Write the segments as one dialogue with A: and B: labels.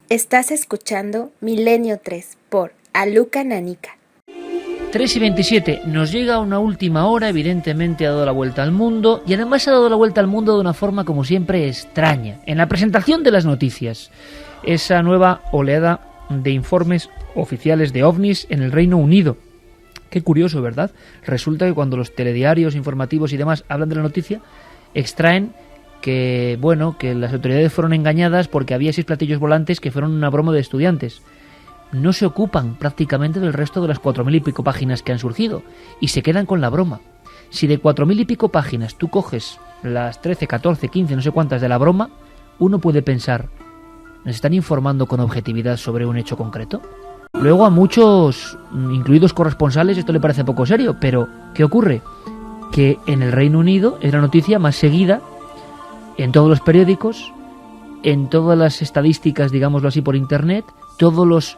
A: Estás escuchando Milenio 3 por Aluka Nanica.
B: 3:27, nos llega una última hora, evidentemente ha dado la vuelta al mundo y además ha dado la vuelta al mundo de una forma como siempre extraña. En la presentación de las noticias, esa nueva oleada de informes oficiales de ovnis en el Reino Unido. Qué curioso, ¿verdad? Resulta que cuando los telediarios informativos y demás hablan de la noticia, extraen que las autoridades fueron engañadas porque había 6 platillos volantes que fueron una broma de estudiantes. No se ocupan prácticamente del resto de las 4.000 y pico páginas que han surgido y se quedan con la broma. Si de 4.000 y pico páginas tú coges las 13, 14, 15, no sé cuántas de la broma, uno puede pensar, ¿nos están informando con objetividad sobre un hecho concreto? Luego a muchos, incluidos corresponsales, esto le parece poco serio, pero ¿qué ocurre? Que en el Reino Unido es la noticia más seguida en todos los periódicos, en todas las estadísticas, digámoslo así, por internet. Todos los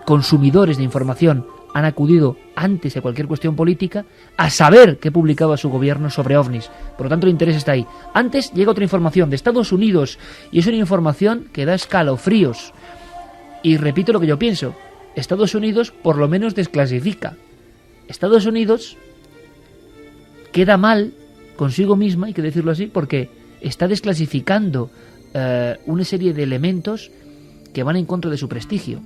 B: consumidores de información han acudido antes de cualquier cuestión política a saber qué publicaba su gobierno sobre ovnis. Por lo tanto, el interés está ahí. Antes llega otra información de Estados Unidos y es una información que da escalofríos. Y repito lo que yo pienso. Estados Unidos por lo menos desclasifica. Estados Unidos queda mal consigo misma, hay que decirlo así, porque está desclasificando una serie de elementos que van en contra de su prestigio.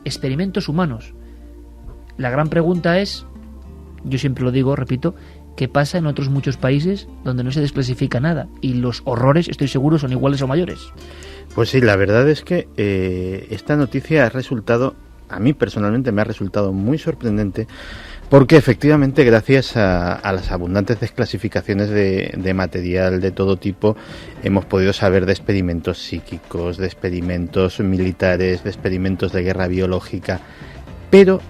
B: Experimentos humanos. La gran pregunta es, yo siempre lo digo, repito, ¿qué pasa en otros muchos países donde no se desclasifica nada? Y los horrores, estoy seguro, son iguales o mayores.
C: Pues sí, la verdad es que esta noticia ha resultado, a mí personalmente me ha resultado muy sorprendente, porque efectivamente gracias a las abundantes desclasificaciones de material de todo tipo hemos podido saber de experimentos psíquicos, de experimentos militares, de experimentos de guerra biológica, pero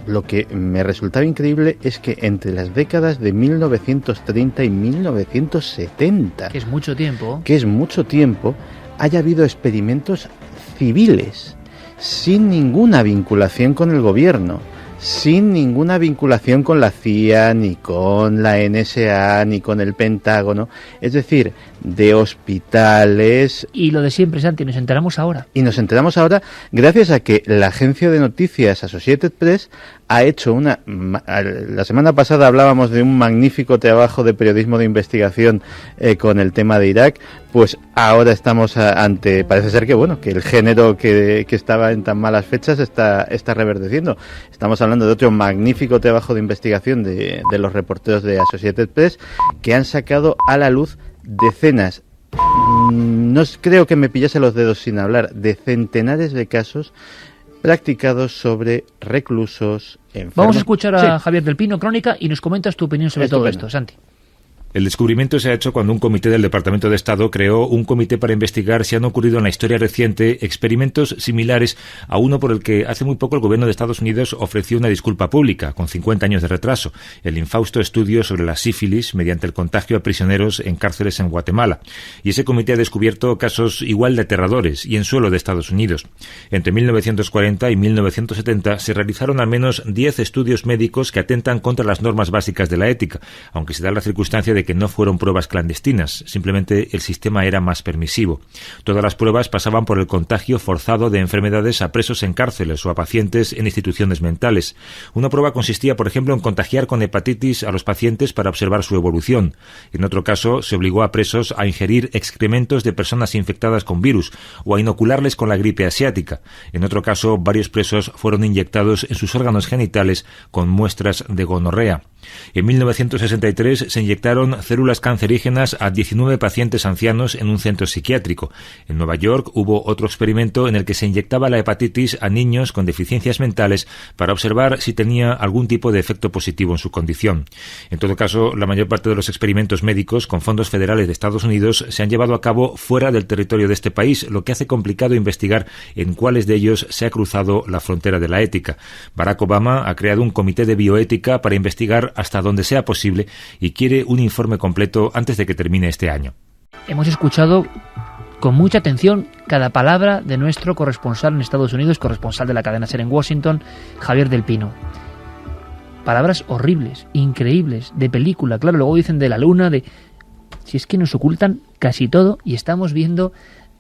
C: lo que me resultaba increíble es que entre las décadas de 1930 y 1970,
B: que es mucho
C: tiempo, haya habido experimentos civiles sin ninguna vinculación con el gobierno, sin ninguna vinculación con la CIA, ni con la NSA, ni con el Pentágono, es decir, de hospitales.
B: Y lo de siempre, Santi, nos enteramos ahora.
C: Y nos enteramos ahora gracias a que la agencia de noticias Associated Press ha hecho la semana pasada hablábamos de un magnífico trabajo de periodismo de investigación con el tema de Irak, pues ahora estamos ante, parece ser que el género que estaba en tan malas fechas está reverdeciendo. Estamos hablando de otro magnífico trabajo de investigación de los reporteros de Associated Press que han sacado a la luz decenas, no creo que me pillase los dedos sin hablar, de centenares de casos practicados sobre reclusos, enfermos.
B: Vamos a escuchar a Javier del Pino, Crónica, y nos comentas tu opinión sobre todo esto, Santi.
D: El descubrimiento se ha hecho cuando un comité del Departamento de Estado creó un comité para investigar si han ocurrido en la historia reciente experimentos similares a uno por el que hace muy poco el gobierno de Estados Unidos ofreció una disculpa pública, con 50 años de retraso, el infausto estudio sobre la sífilis mediante el contagio a prisioneros en cárceles en Guatemala. Y ese comité ha descubierto casos igual de aterradores y en suelo de Estados Unidos. Entre 1940 y 1970 se realizaron al menos 10 estudios médicos que atentan contra las normas básicas de la ética, aunque se da la circunstancia de que no fueron pruebas clandestinas, simplemente el sistema era más permisivo. Todas las pruebas pasaban por el contagio forzado de enfermedades a presos en cárceles o a pacientes en instituciones mentales. Una prueba consistía, por ejemplo, en contagiar con hepatitis a los pacientes para observar su evolución. En otro caso, se obligó a presos a ingerir excrementos de personas infectadas con virus o a inocularles con la gripe asiática. En otro caso, varios presos fueron inyectados en sus órganos genitales con muestras de gonorrea. En 1963 se inyectaron células cancerígenas a 19 pacientes ancianos en un centro psiquiátrico. En Nueva York hubo otro experimento en el que se inyectaba la hepatitis a niños con deficiencias mentales para observar si tenía algún tipo de efecto positivo en su condición. En todo caso, la mayor parte de los experimentos médicos con fondos federales de Estados Unidos se han llevado a cabo fuera del territorio de este país, lo que hace complicado investigar en cuáles de ellos se ha cruzado la frontera de la ética. Barack Obama ha creado un comité de bioética para investigar hasta donde sea posible y quiere un informe completo antes de que termine este año.
B: Hemos escuchado con mucha atención cada palabra de nuestro corresponsal en Estados Unidos, corresponsal de la cadena SER en Washington, Javier del Pino. Palabras horribles, increíbles, de película, claro, luego dicen de la luna, si es que nos ocultan casi todo y estamos viendo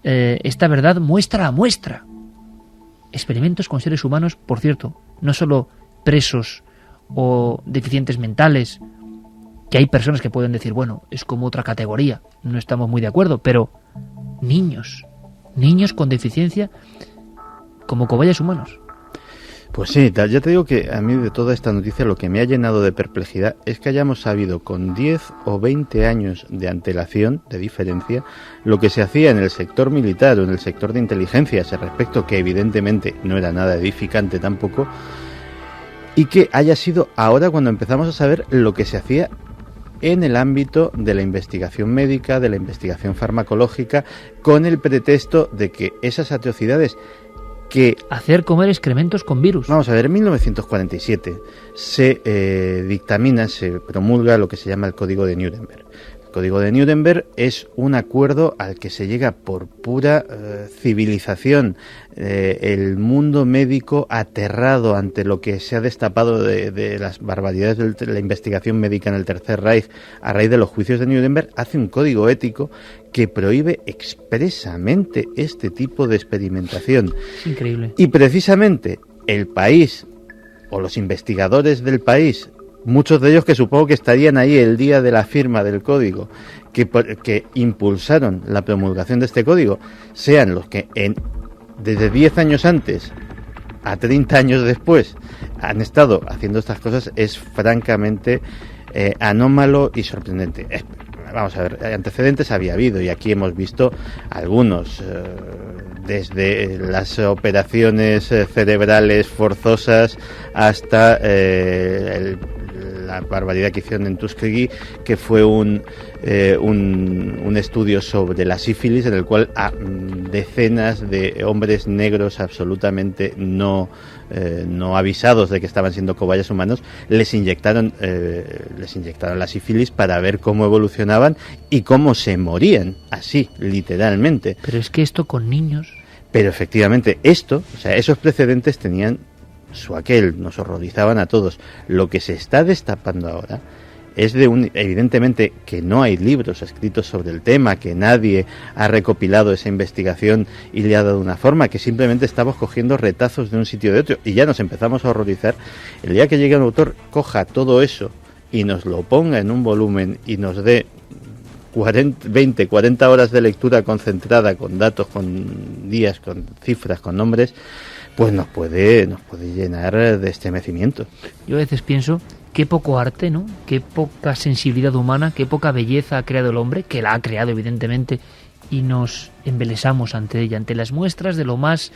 B: esta verdad muestra a muestra. Experimentos con seres humanos, por cierto, no solo presos o deficientes mentales, que hay personas que pueden decir, bueno, es como otra categoría, no estamos muy de acuerdo, pero niños con deficiencia como cobayas humanos.
C: Pues sí, ya te digo que a mí de toda esta noticia lo que me ha llenado de perplejidad es que hayamos sabido con 10 o 20 años de antelación, de diferencia, lo que se hacía en el sector militar o en el sector de inteligencia a ese respecto, que evidentemente no era nada edificante tampoco, y que haya sido ahora cuando empezamos a saber lo que se hacía en el ámbito de la investigación médica, de la investigación farmacológica, con el pretexto de que esas atrocidades que...
B: Hacer comer excrementos con virus.
C: Vamos a ver, en 1947 se dictamina, se promulga lo que se llama el Código de Nuremberg. El Código de Nuremberg es un acuerdo al que se llega por pura civilización. El mundo médico aterrado ante lo que se ha destapado de las barbaridades de la investigación médica en el Tercer Reich a raíz de los juicios de Nuremberg, hace un código ético que prohíbe expresamente este tipo de experimentación.
B: Es increíble.
C: Y precisamente el país, o los investigadores del país, muchos de ellos que supongo que estarían ahí el día de la firma del código, que impulsaron la promulgación de este código, sean los que desde 10 años antes a 30 años después han estado haciendo estas cosas, es francamente anómalo y sorprendente. Vamos a ver, antecedentes había habido y aquí hemos visto algunos, desde las operaciones cerebrales forzosas hasta la barbaridad que hicieron en Tuskegee, que fue un estudio sobre la sífilis en el cual a decenas de hombres negros absolutamente no avisados de que estaban siendo cobayas humanos les inyectaron la sífilis para ver cómo evolucionaban y cómo se morían, así, literalmente.
B: Pero es que esto con niños...
C: Pero efectivamente, esos precedentes tenían su aquel, nos horrorizaban a todos. Lo que se está destapando ahora es evidentemente que no hay libros escritos sobre el tema, que nadie ha recopilado esa investigación y le ha dado una forma, que simplemente estamos cogiendo retazos de un sitio de otro y ya nos empezamos a horrorizar. El día que llegue un autor, coja todo eso y nos lo ponga en un volumen y nos dé 20, 40 horas de lectura concentrada, con datos, con días, con cifras, con nombres, pues nos puede llenar de estremecimiento.
B: Yo a veces pienso qué poco arte, ¿no? Qué poca sensibilidad humana, qué poca belleza ha creado el hombre, que la ha creado evidentemente, y nos embelesamos ante ella, ante las muestras de lo más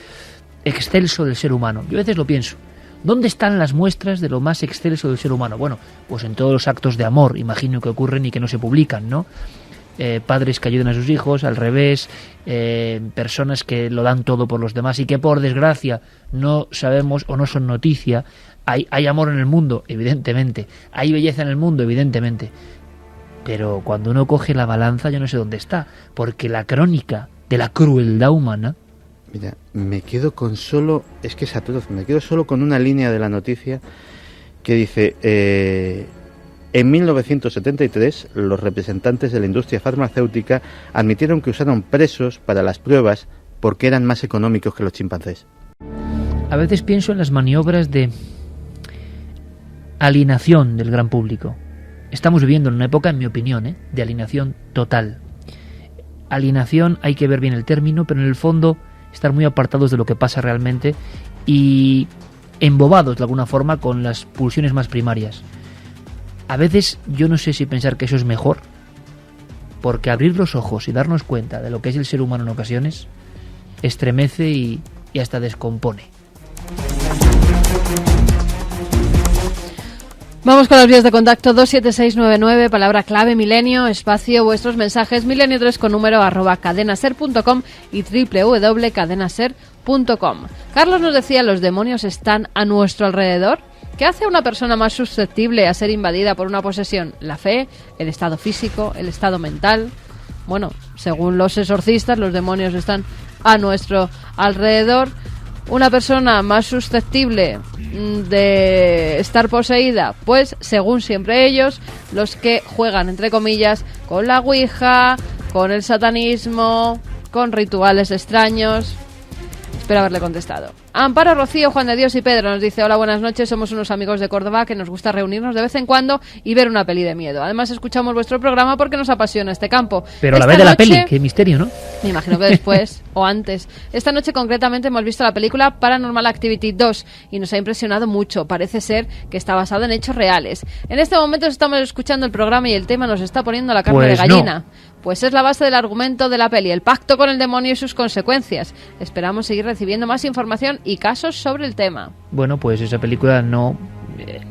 B: excelso del ser humano. Yo a veces lo pienso. ¿Dónde están las muestras de lo más excelso del ser humano? Bueno, pues en todos los actos de amor, imagino que ocurren y que no se publican, ¿no? Padres que ayudan a sus hijos, al revés, personas que lo dan todo por los demás y que por desgracia no sabemos o no son noticia. Hay amor en el mundo, evidentemente, hay belleza en el mundo, evidentemente, pero cuando uno coge la balanza yo no sé dónde está, porque la crónica de la crueldad humana...
C: Mira, me quedo solo con una línea de la noticia que dice... En 1973, los representantes de la industria farmacéutica admitieron que usaron presos para las pruebas porque eran más económicos que los chimpancés.
B: A veces pienso en las maniobras de alienación del gran público. Estamos viviendo en una época, en mi opinión, de alienación total. Alienación, hay que ver bien el término, pero en el fondo estar muy apartados de lo que pasa realmente y embobados de alguna forma con las pulsiones más primarias. A veces yo no sé si pensar que eso es mejor, porque abrir los ojos y darnos cuenta de lo que es el ser humano en ocasiones estremece y hasta descompone.
E: Vamos con las vías de contacto. 27699, palabra clave milenio, espacio, vuestros mensajes, milenio3 con número @cadenaser.com y www.cadenaser.com. Carlos nos decía, ¿los demonios están a nuestro alrededor? ¿Qué hace a una persona más susceptible a ser invadida por una posesión? ¿La fe? ¿El estado físico? ¿El estado mental? Bueno, según los exorcistas, los demonios están a nuestro alrededor. ¿Una persona más susceptible de estar poseída? Pues, según siempre ellos, los que juegan, entre comillas, con la ouija, con el satanismo, con rituales extraños. Espero haberle contestado. Amparo, Rocío, Juan de Dios y Pedro nos dice: hola, buenas noches, somos unos amigos de Córdoba que nos gusta reunirnos de vez en cuando y ver una peli de miedo. Además escuchamos vuestro programa porque nos apasiona este campo.
B: Pero a la vez de la peli, qué misterio, ¿no?
E: Me imagino que después o antes. Esta noche concretamente hemos visto la película Paranormal Activity 2 y nos ha impresionado mucho. Parece ser que está basado en hechos reales. En este momento estamos escuchando el programa y el tema nos está poniendo la carne de gallina. No. Pues es la base del argumento de la peli, el pacto con el demonio y sus consecuencias. Esperamos seguir recibiendo más información y casos sobre el tema.
B: Bueno, pues esa película no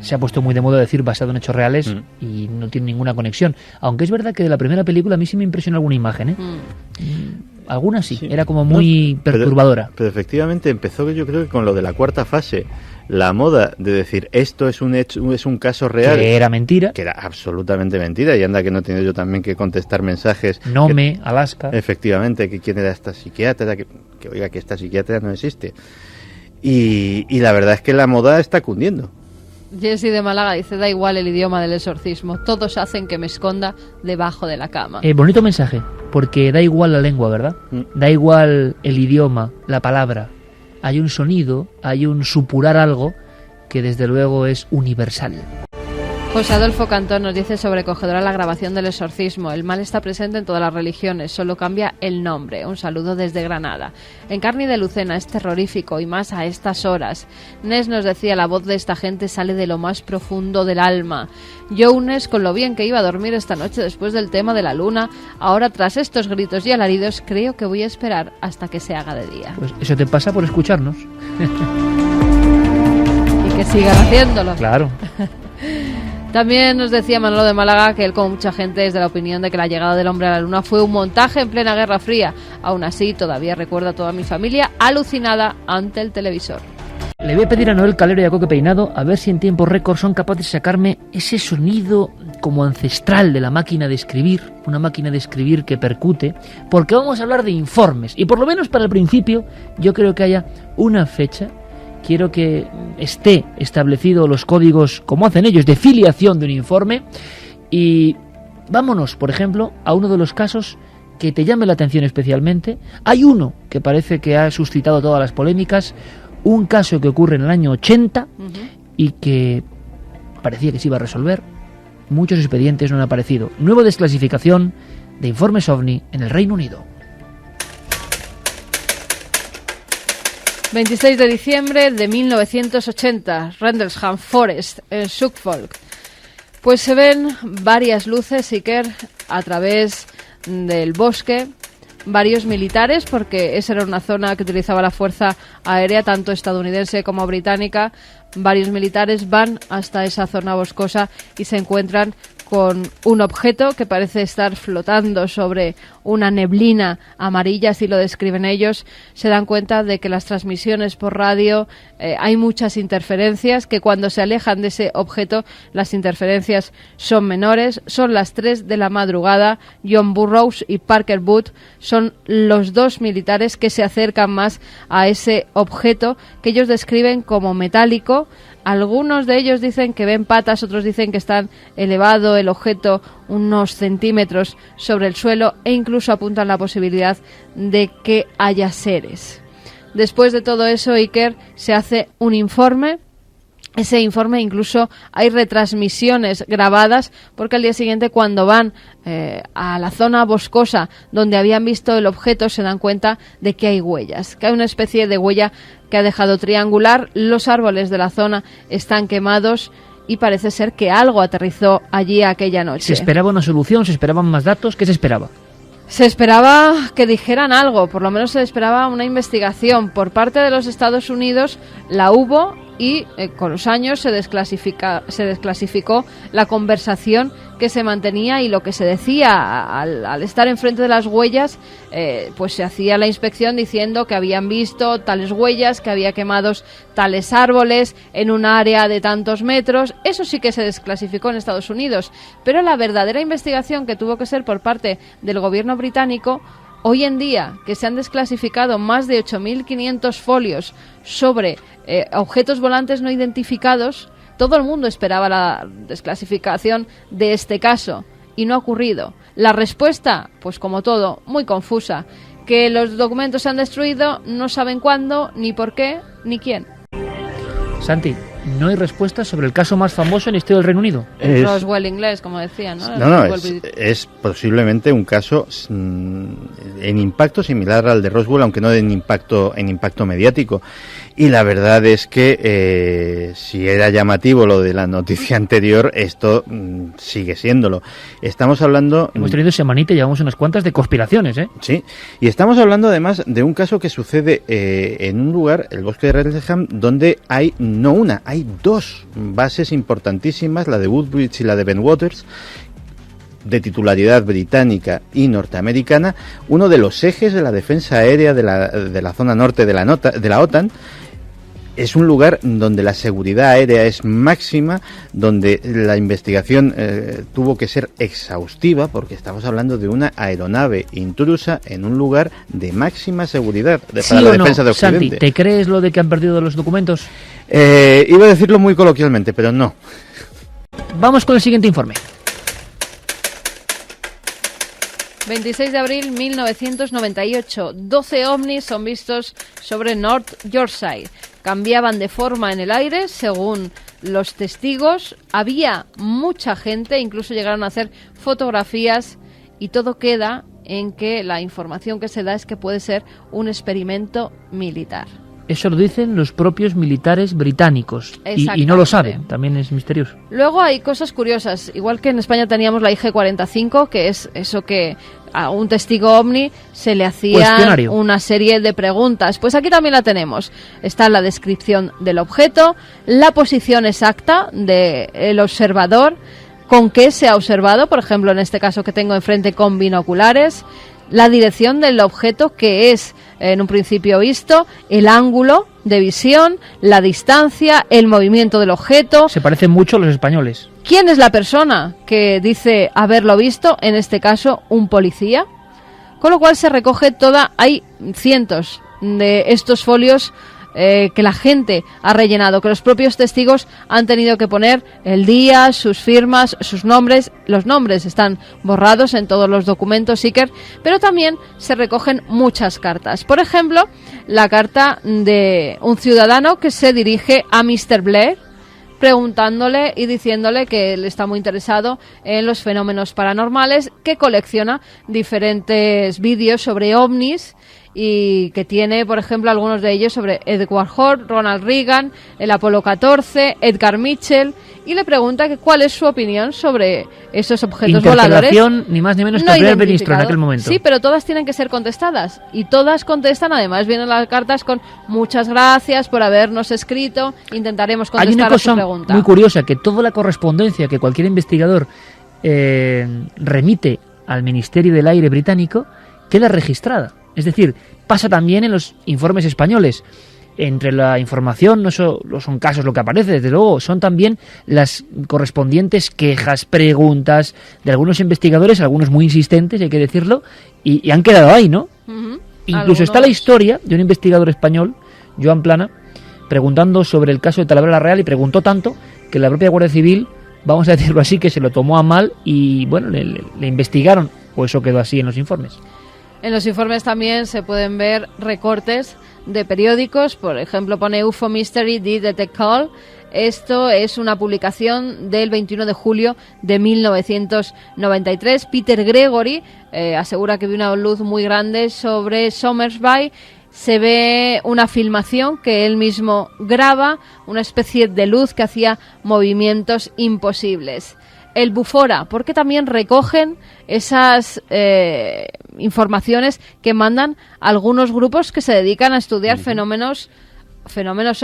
B: se ha puesto muy de moda decir basado en hechos reales y no tiene ninguna conexión. Aunque es verdad que de la primera película a mí sí me impresionó alguna imagen, ¿eh? Alguna sí, era como muy perturbadora.
C: Pero efectivamente empezó, yo creo que con lo de la cuarta fase, la moda de decir esto es un hecho, es un caso real,
B: que era mentira,
C: que era absolutamente mentira, y anda que no he tenido yo también que contestar mensajes.
B: Nome, Alaska.
C: Efectivamente, que quién era esta psiquiatra, que oiga, que esta psiquiatra no existe. Y la verdad es que la moda está cundiendo.
E: Jessy de Málaga dice: da igual el idioma del exorcismo, todos hacen que me esconda debajo de la cama.
B: Bonito mensaje, porque da igual la lengua, ¿verdad? Da igual el idioma, la palabra. Hay un sonido, hay un supurar algo que desde luego es universal.
E: José Adolfo Cantón nos dice: sobrecogedora la grabación del exorcismo. El mal está presente en todas las religiones, solo cambia el nombre. Un saludo desde Granada. En Carni de Lucena es terrorífico y más a estas horas. Nes nos decía: la voz de esta gente sale de lo más profundo del alma. Jones, con lo bien que iba a dormir esta noche después del tema de la luna, ahora tras estos gritos y alaridos creo que voy a esperar hasta que se haga de día.
B: Pues eso te pasa por escucharnos.
E: Y que sigan haciéndolo.
B: Claro.
E: También nos decía Manolo de Málaga que él, como mucha gente, es de la opinión de que la llegada del hombre a la luna fue un montaje en plena Guerra Fría. Aún así, todavía recuerdo a toda mi familia alucinada ante el televisor.
B: Le voy a pedir a Noel Calero y a Coque Peinado a ver si en tiempo récord son capaces de sacarme ese sonido como ancestral de la máquina de escribir, una máquina de escribir que percute, porque vamos a hablar de informes. Y por lo menos para el principio, yo creo que haya una fecha. Quiero que esté establecido los códigos, como hacen ellos, de filiación de un informe. Y vámonos, por ejemplo, a uno de los casos que te llame la atención especialmente. Hay uno que parece que ha suscitado todas las polémicas, un caso que ocurre en el año 80 y que parecía que se iba a resolver. Muchos expedientes no han aparecido. Nueva desclasificación de informes OVNI en el Reino Unido.
E: 26 de diciembre de 1980, Rendlesham Forest, en Suffolk. Pues se ven varias luces, Iker, a través del bosque, varios militares, porque esa era una zona que utilizaba la fuerza aérea, tanto estadounidense como británica. Varios militares van hasta esa zona boscosa y se encuentran con un objeto que parece estar flotando sobre una neblina amarilla, así lo describen ellos. Se dan cuenta de que las transmisiones por radio hay muchas interferencias, que cuando se alejan de ese objeto las interferencias son menores. Son las 3 de la madrugada. John Burroughs y Parker Booth son los dos militares que se acercan más a ese objeto que ellos describen como metálico. Algunos de ellos dicen que ven patas, otros dicen que están elevado el objeto unos centímetros sobre el suelo e incluso apuntan la posibilidad de que haya seres. Después de todo eso, Iker, se hace un informe. Ese informe incluso hay retransmisiones grabadas, porque al día siguiente, cuando van a la zona boscosa donde habían visto el objeto, se dan cuenta de que hay huellas, que hay una especie de huella que ha dejado triangular. Los árboles de la zona están quemados y parece ser que algo aterrizó allí aquella noche.
B: ¿Se esperaba una solución? ¿Se esperaban más datos? ¿Qué se esperaba?
E: Se esperaba que dijeran algo, por lo menos se esperaba una investigación. Por parte de los Estados Unidos la hubo y con los años se desclasificó la conversación que se mantenía y lo que se decía al estar enfrente de las huellas. Pues se hacía la inspección diciendo que habían visto tales huellas, que había quemados tales árboles en un área de tantos metros. Eso sí que se desclasificó en Estados Unidos, pero la verdadera investigación, que tuvo que ser por parte del gobierno británico, hoy en día, que se han desclasificado más de 8.500 folios sobre objetos volantes no identificados, todo el mundo esperaba la desclasificación de este caso y no ha ocurrido. La respuesta, pues como todo, muy confusa. Que los documentos se han destruido, no saben cuándo, ni por qué, ni quién.
B: Santi, no hay respuesta sobre el caso más famoso en la historia del Reino Unido.
E: El Roswell inglés, como decía, ¿no?
C: No, es posiblemente un caso en impacto similar al de Roswell, aunque no en impacto mediático. Y la verdad es que si era llamativo lo de la noticia anterior, esto sigue siéndolo. Estamos hablando...
B: Hemos tenido semanita y llevamos unas cuantas de conspiraciones, ¿eh?
C: Sí, y estamos hablando además de un caso que sucede en un lugar, el bosque de Wrexham, donde hay no una, hay dos bases importantísimas, la de Woodbridge y la de Bentwaters, de titularidad británica y norteamericana, uno de los ejes de la defensa aérea de la zona norte de la OTAN. Es un lugar donde la seguridad aérea es máxima, donde la investigación tuvo que ser exhaustiva, porque estamos hablando de una aeronave intrusa en un lugar de máxima seguridad para la defensa de Occidente.
B: Santi, ¿te crees lo de que han perdido los documentos?
C: Iba a decirlo muy coloquialmente, pero no.
B: Vamos con el siguiente informe.
E: 26 de abril 1998, 12 ovnis son vistos sobre North Yorkshire. Cambiaban de forma en el aire, según los testigos. Había mucha gente, incluso llegaron a hacer fotografías, y todo queda en que la información que se da es que puede ser un experimento militar.
B: Eso lo dicen los propios militares británicos y no lo saben, también es misterioso.
E: Luego hay cosas curiosas, igual que en España teníamos la IG-45, que es eso que a un testigo ovni se le hacía una serie de preguntas. Pues aquí también la tenemos. Está la descripción del objeto, la posición exacta del observador, con qué se ha observado, por ejemplo en este caso que tengo enfrente con binoculares, la dirección del objeto que es en un principio visto, el ángulo de visión, la distancia, el movimiento del objeto.
B: Se parecen mucho a los españoles.
E: ¿Quién es la persona que dice haberlo visto? En este caso, un policía. Con lo cual se recoge hay cientos de estos folios que la gente ha rellenado, que los propios testigos han tenido que poner el día, sus firmas, sus nombres. Los nombres están borrados en todos los documentos Iker, pero también se recogen muchas cartas. Por ejemplo, la carta de un ciudadano que se dirige a Mr. Blair, preguntándole y diciéndole que él está muy interesado en los fenómenos paranormales, que colecciona diferentes vídeos sobre ovnis y que tiene, por ejemplo, algunos de ellos sobre Edward Hall, Ronald Reagan, el Apolo 14, Edgar Mitchell, y le pregunta que cuál es su opinión sobre esos objetos voladores.
B: Ni más ni menos que el primer ministro en aquel momento.
E: Sí, pero todas tienen que ser contestadas, y todas contestan. Además vienen las cartas con muchas gracias por habernos escrito, intentaremos contestar a su pregunta.
B: Hay una cosa muy curiosa, que toda la correspondencia que cualquier investigador remite al Ministerio del Aire británico queda registrada. Es decir, pasa también en los informes españoles. Entre la información no son casos lo que aparece, desde luego, son también las correspondientes quejas, preguntas de algunos investigadores, algunos muy insistentes, hay que decirlo, y han quedado ahí, ¿no?
E: Uh-huh.
B: Incluso está la historia de un investigador español, Joan Plana, preguntando sobre el caso de Talavera la Real, y preguntó tanto que la propia Guardia Civil, vamos a decirlo así, que se lo tomó a mal y, bueno, le investigaron, o eso quedó así en los informes.
E: En los informes también se pueden ver recortes de periódicos. Por ejemplo, pone UFO Mystery Did Detect Call. Esto es una publicación del 21 de julio de 1993. Peter Gregory asegura que vio una luz muy grande sobre Somersby. Se ve una filmación que él mismo graba, una especie de luz que hacía movimientos imposibles. El Bufora, porque también recogen esas informaciones que mandan algunos grupos que se dedican a estudiar fenómenos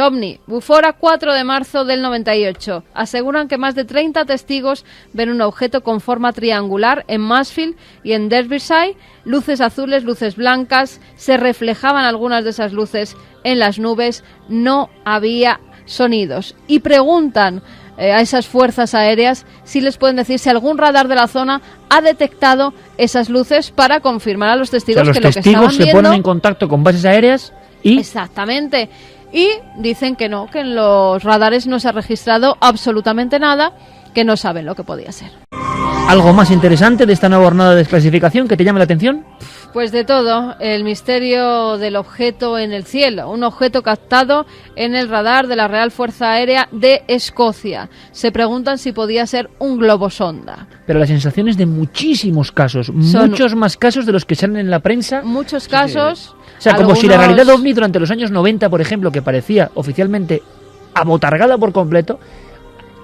E: ovni. Bufora, 4 de marzo del 98. Aseguran que más de 30 testigos ven un objeto con forma triangular en Mansfield y en Derbyshire. Luces azules, luces blancas. Se reflejaban algunas de esas luces en las nubes. No había sonidos. Y preguntan a esas fuerzas aéreas si les pueden decir si algún radar de la zona ha detectado esas luces, para confirmar a los testigos, que lo que estaban viendo...
B: Los testigos se ponen en contacto con bases aéreas y...
E: Exactamente. Y dicen que no, que en los radares no se ha registrado absolutamente nada, que no saben lo que podía ser.
B: ¿Algo más interesante de esta nueva jornada de desclasificación que te llame la atención?
E: Pues de todo, el misterio del objeto en el cielo, un objeto captado en el radar de la Real Fuerza Aérea de Escocia. Se preguntan si podía ser un globo sonda.
B: Pero la sensación es de muchísimos casos, muchos más casos de los que salen en la prensa.
E: Muchos casos.
B: O sea, como si la realidad ovni durante los años 90, por ejemplo, que parecía oficialmente abotargada por completo,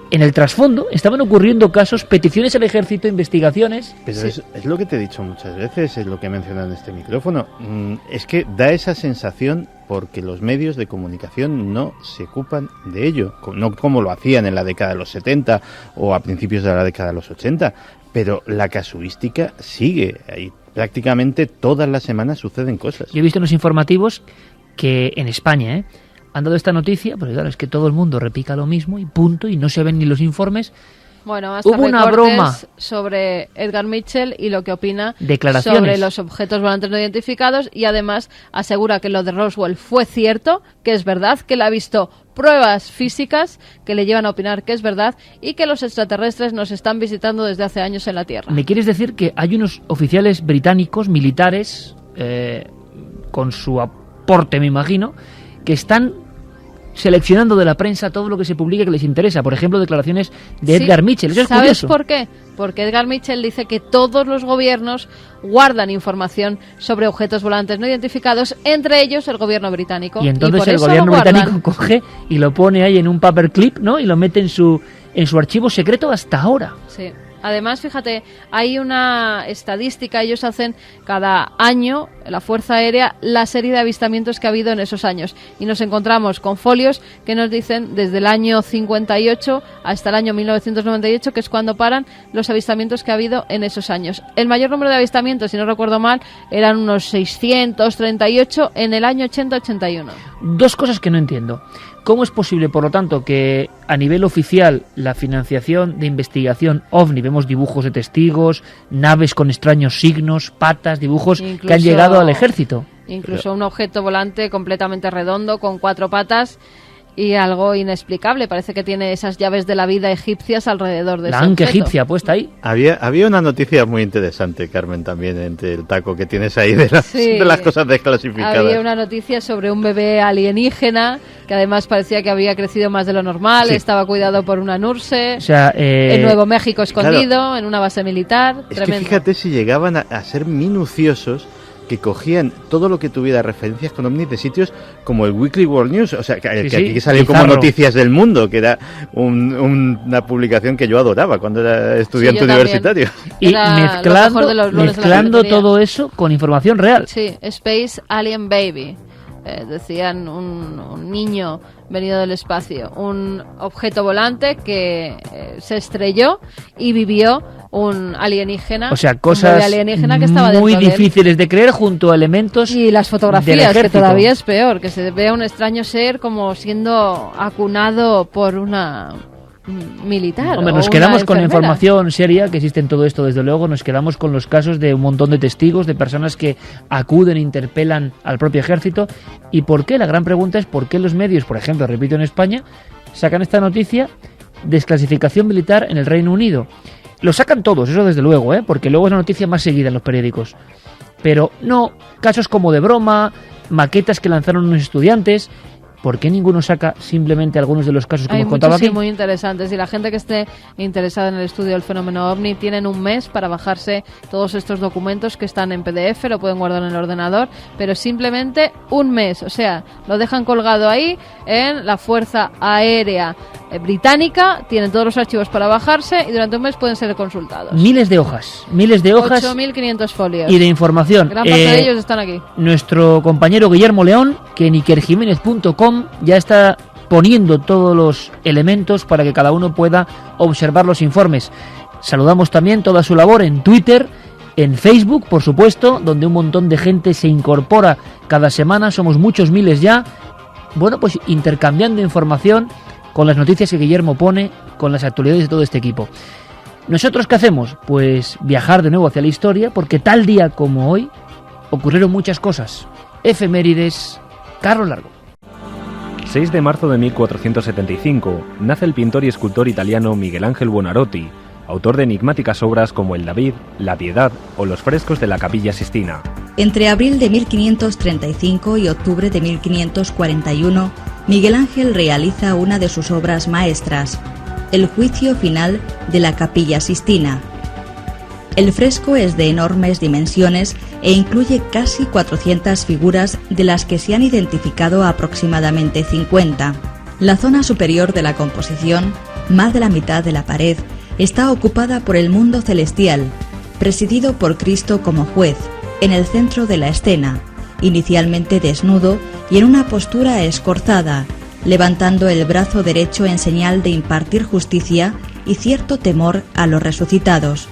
B: en el trasfondo estaban ocurriendo casos, peticiones al ejército, investigaciones.
C: Pero es lo que te he dicho muchas veces, es lo que he mencionado en este micrófono. Es que da esa sensación porque los medios de comunicación no se ocupan de ello, no como lo hacían en la década de los 70 o a principios de la década de los 80, pero la casuística sigue ahí. Prácticamente todas las semanas suceden cosas.
B: Yo he visto en los informativos que en España, han dado esta noticia, porque claro, es que todo el mundo repica lo mismo y punto, y no se ven ni los informes.
E: Bueno, hasta
B: hubo una broma
E: sobre Edgar Mitchell y lo que opina
B: declaraciones
E: sobre los objetos volantes no identificados, y además asegura que lo de Roswell fue cierto, que es verdad, que él ha visto pruebas físicas que le llevan a opinar que es verdad y que los extraterrestres nos están visitando desde hace años en la Tierra.
B: ¿Me quieres decir que hay unos oficiales británicos, militares, con su aporte, me imagino, que están seleccionando de la prensa todo lo que se publica que les interesa? Por ejemplo, declaraciones de Edgar Mitchell. Eso es
E: ¿Sabes
B: curioso.
E: por qué? Porque Edgar Mitchell dice que todos los gobiernos guardan información sobre objetos volantes no identificados, entre ellos el gobierno británico.
B: Y entonces
E: por
B: el
E: eso
B: gobierno
E: lo guardan.
B: británico coge y lo pone ahí en un paperclip, ¿no? Y lo mete en su archivo secreto hasta ahora.
E: Sí. Además, fíjate, hay una estadística, ellos hacen cada año, la Fuerza Aérea, la serie de avistamientos que ha habido en esos años. Y nos encontramos con folios que nos dicen desde el año 58 hasta el año 1998, que es cuando paran los avistamientos que ha habido en esos años. El mayor número de avistamientos, si no recuerdo mal, eran unos 638 en el año 80-81.
B: Dos cosas que no entiendo. ¿Cómo es posible, por lo tanto, que a nivel oficial la financiación de investigación OVNI, vemos dibujos de testigos, naves con extraños signos, patas, dibujos que han llegado al ejército?
E: Incluso un objeto volante completamente redondo, con 4 patas y algo inexplicable. Parece que tiene esas llaves de la vida egipcias alrededor de
B: la
E: ese
B: anca
E: objeto.
B: egipcia puesta ahí.
C: Había una noticia muy interesante, Carmen, también entre el taco que tienes ahí de
E: Sí.
C: las cosas desclasificadas.
E: Había una noticia sobre un bebé alienígena que además parecía que había crecido más de lo normal,
C: Sí.
E: estaba cuidado por una nurse,
B: O sea,
E: en Nuevo México escondido,
C: claro.
E: en una base militar.
C: Es
E: Tremendo.
C: que fíjate si llegaban a ser minuciosos, que cogían todo lo que tuviera referencias con ovnis de sitios como el Weekly World News, o sea, que
B: Sí,
C: aquí
B: sí,
C: salió como
B: bizarro.
C: Noticias del Mundo, que era una publicación que yo adoraba cuando era estudiante
E: Sí, yo también.
C: universitario.
B: Y
E: Era lo
B: mezclando,
E: mejor de los lunes de la
B: mezclando
E: cafetería.
B: todo eso con información real.
E: Sí, Space Alien Baby. Decían un niño venido del espacio, un objeto volante que se estrelló y vivió un alienígena.
B: O sea,
E: un
B: cosas
E: bebé alienígena que estaba
B: muy
E: dentro de él.
B: difíciles de creer junto a elementos
E: Y las
B: del
E: fotografías, que
B: ejército.
E: todavía es peor, que se vea un extraño ser como siendo acunado por una militar.
B: Hombre,
E: o
B: nos
E: una
B: quedamos con la
E: enfermera.
B: información seria que existe en todo esto, desde luego. Nos quedamos con los casos de un montón de testigos, de personas que acuden e interpelan al propio ejército. ¿Y por qué? La gran pregunta es por qué los medios, por ejemplo, repito, en España, sacan esta noticia: desclasificación militar en el Reino Unido. Lo sacan todos, eso desde luego, porque luego es la noticia más seguida en los periódicos. Pero no, casos como de broma, maquetas que lanzaron unos estudiantes. ¿Por qué ninguno saca simplemente algunos de los casos que
E: Hay
B: hemos contado
E: muchos,
B: aquí?
E: sí, muy interesantes, y la gente que esté interesada en el estudio del fenómeno OVNI tienen un mes para bajarse todos estos documentos que están en PDF, lo pueden guardar en el ordenador, pero simplemente un mes, o sea, lo dejan colgado ahí en la Fuerza Aérea Británica, tienen todos los archivos para bajarse y durante un mes pueden ser consultados.
B: Miles de hojas
E: 8.500 folios.
B: y de información.
E: Gran parte de ellos están aquí.
B: Nuestro compañero Guillermo León, que en ikerjiménez.com ya está poniendo todos los elementos para que cada uno pueda observar los informes. Saludamos también toda su labor en Twitter, en Facebook, por supuesto, donde un montón de gente se incorpora cada semana, somos muchos miles ya. Bueno, pues intercambiando información con las noticias que Guillermo pone, con las actualidades de todo este equipo. ¿Nosotros qué hacemos? Pues viajar de nuevo hacia la historia, porque tal día como hoy ocurrieron muchas cosas. Efemérides, Carlos Largo.
F: 6 de marzo de 1475 nace el pintor y escultor italiano Miguel Ángel Buonarroti, autor de enigmáticas obras como el David, la Piedad o los frescos de la Capilla Sistina.
G: Entre abril de 1535 y octubre de 1541, Miguel Ángel realiza una de sus obras maestras, el Juicio Final de la Capilla Sistina. El fresco es de enormes dimensiones e incluye casi 400 figuras, de las que se han identificado aproximadamente 50. La zona superior de la composición, más de la mitad de la pared, está ocupada por el mundo celestial, presidido por Cristo como juez, en el centro de la escena, inicialmente desnudo y en una postura escorzada, levantando el brazo derecho en señal de impartir justicia y cierto temor a los resucitados.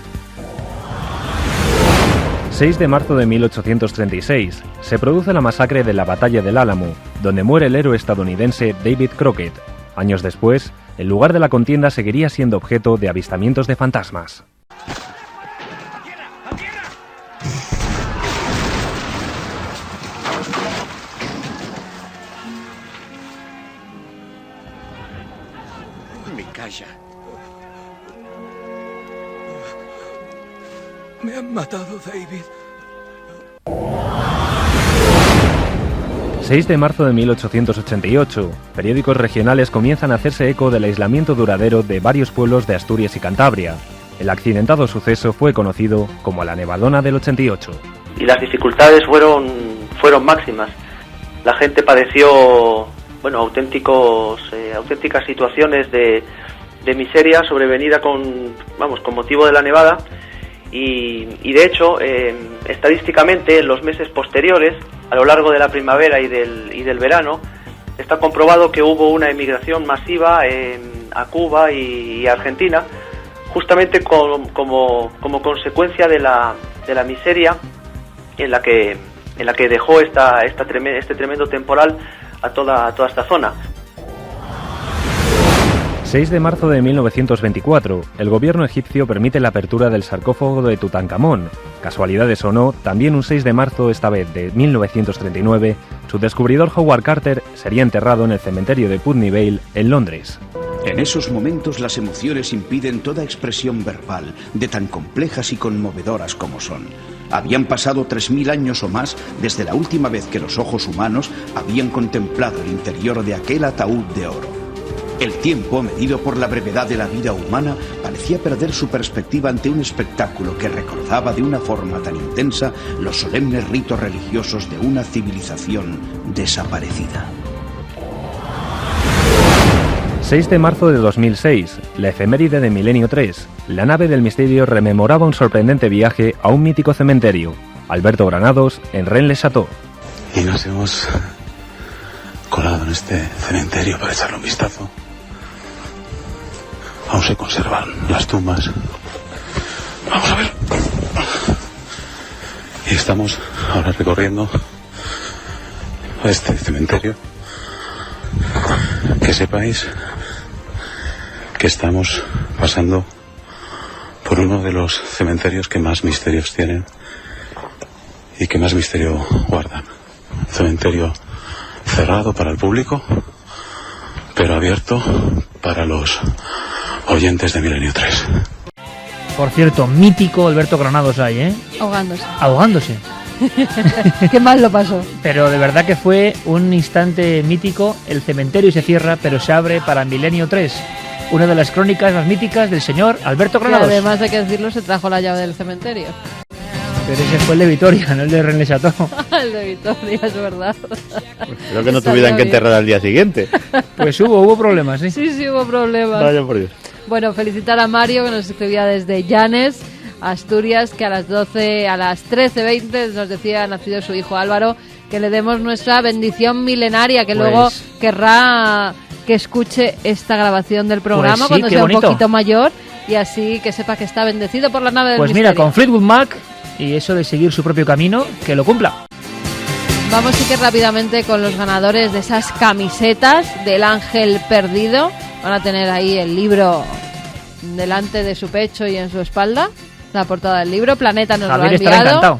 F: 6 de marzo de 1836, se produce la masacre de la Batalla del Álamo, donde muere el héroe estadounidense David Crockett. Años después, el lugar de la contienda seguiría siendo objeto de avistamientos de fantasmas.
H: Mikaya. Me han matado, David.
F: 6 de marzo de 1888, periódicos regionales comienzan a hacerse eco del aislamiento duradero de varios pueblos de Asturias y Cantabria. El accidentado suceso fue conocido como la Nevadona del 88.
I: Y las dificultades fueron máximas. La gente padeció, auténticas situaciones de miseria sobrevenida con motivo de la nevada. Y de hecho, estadísticamente, en los meses posteriores, a lo largo de la primavera y del verano, está comprobado que hubo una emigración masiva a Cuba y Argentina, justamente como consecuencia de la miseria en la que dejó este tremendo temporal a toda esta zona.
F: 6 de marzo de 1924, el gobierno egipcio permite la apertura del sarcófago de Tutankamón. Casualidades o no, también un 6 de marzo, esta vez de 1939, su descubridor Howard Carter sería enterrado en el cementerio de Putney Vale, en Londres.
J: En esos momentos las emociones impiden toda expresión verbal, de tan complejas y conmovedoras como son. Habían pasado 3000 años o más desde la última vez que los ojos humanos habían contemplado el interior de aquel ataúd de oro. El tiempo, medido por la brevedad de la vida humana, parecía perder su perspectiva ante un espectáculo que recordaba de una forma tan intensa los solemnes ritos religiosos de una civilización desaparecida.
F: 6 de marzo de 2006, la efeméride de Milenio 3. La nave del misterio rememoraba un sorprendente viaje a un mítico cementerio. Alberto Granados, en Rennes-le-Château.
K: Y nos hemos colado en este cementerio para echarle un vistazo. Aún se conservan las tumbas. Vamos a ver. Y estamos ahora recorriendo este cementerio. Que sepáis que estamos pasando por uno de los cementerios que más misterios tienen y que más misterio guardan. Un cementerio cerrado para el público, pero abierto para los oyentes de Milenio 3.
B: Por cierto, mítico Alberto Granados ahí, ¿eh? Ahogándose.
E: Qué mal lo pasó.
B: Pero de verdad que fue un instante mítico. El cementerio se cierra, pero se abre para Milenio 3. Una de las crónicas más míticas del señor Alberto Granados.
E: Y además de que decirlo, se trajo la llave del cementerio.
B: Pero ese fue el de Vitoria, no el de Rennes-le-Château.
E: El de Vitoria, es verdad.
C: Creo que no tuvieran que enterrar al día siguiente.
B: Pues hubo problemas, ¿sí?
E: Sí, hubo problemas.
C: Vaya por Dios.
E: Bueno, felicitar a Mario, que nos escribía desde Llanes, Asturias, que a las 13:20 nos decía, nacido su hijo Álvaro, que le demos nuestra bendición milenaria, que luego querrá que escuche esta grabación del programa cuando sea un poquito mayor, y así que sepa que está bendecido por la nave del misterio.
B: Pues mira, con Fleetwood Mac y eso de seguir su propio camino, que lo cumpla.
E: Vamos sí que rápidamente con los ganadores de esas camisetas del Ángel Perdido. Van a tener ahí el libro delante de su pecho y en su espalda, la portada del libro. Planeta nos lo ha enviado.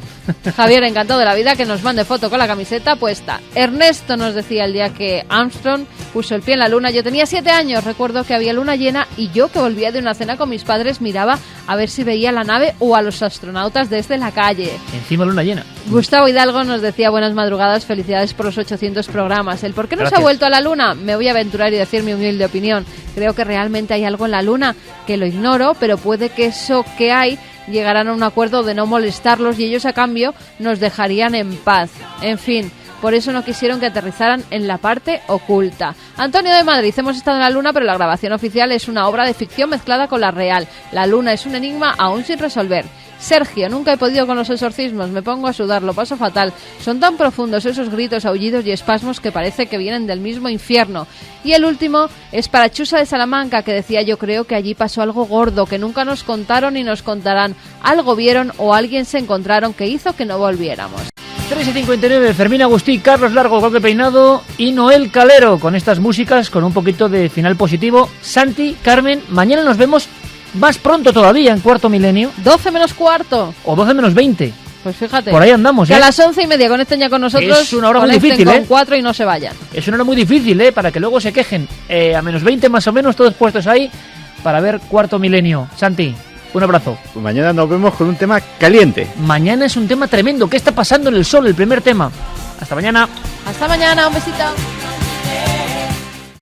E: Javier, encantado de la vida, que nos mande foto con la camiseta puesta. Ernesto nos decía el día que Armstrong puso el pie en la luna, yo tenía 7 años, recuerdo que había luna llena y yo, que volvía de una cena con mis padres, miraba a ver si veía la nave o a los astronautas desde la calle.
B: Encima luna llena.
E: Gustavo Hidalgo nos decía buenas madrugadas, felicidades por los 800 programas. ¿El por qué no
B: Gracias.
E: se ha vuelto a la luna? Me voy a aventurar y decir mi humilde opinión. Creo que realmente hay algo en la luna, que lo ignoro, pero puede que eso que hay llegarán a un acuerdo de no molestarlos y ellos a cambio nos dejarían en paz. En fin, por eso no quisieron que aterrizaran en la parte oculta. Antonio de Madrid, hemos estado en la luna, pero la grabación oficial es una obra de ficción mezclada con la real. La luna es un enigma aún sin resolver. Sergio, nunca he podido con los exorcismos, me pongo a sudar, lo paso fatal. Son tan profundos esos gritos, aullidos y espasmos que parece que vienen del mismo infierno. Y el último es para Chusa de Salamanca, que decía, yo creo que allí pasó algo gordo, que nunca nos contaron ni nos contarán. Algo vieron o alguien se encontraron que hizo que no volviéramos.
B: 3:59, Fermín Agustí, Carlos Largo, Golpe Peinado y Noel Calero, con estas músicas, con un poquito de final positivo. Santi, Carmen, mañana nos vemos más pronto todavía, en Cuarto Milenio.
E: 12 menos cuarto.
B: O 12 menos 20.
E: Pues fíjate.
B: Por ahí andamos,
E: que a las 11:30 conecten ya con nosotros.
B: Es una hora muy
E: conecten
B: difícil,
E: con 4 y no se vayan.
B: Es una hora muy difícil, para que luego se quejen. A menos 20 más o menos, todos puestos ahí, para ver Cuarto Milenio. Santi, un abrazo.
C: Pues mañana nos vemos con un tema caliente.
B: Mañana es un tema tremendo. ¿Qué está pasando en el sol? El primer tema. Hasta mañana.
E: Hasta mañana, un besito.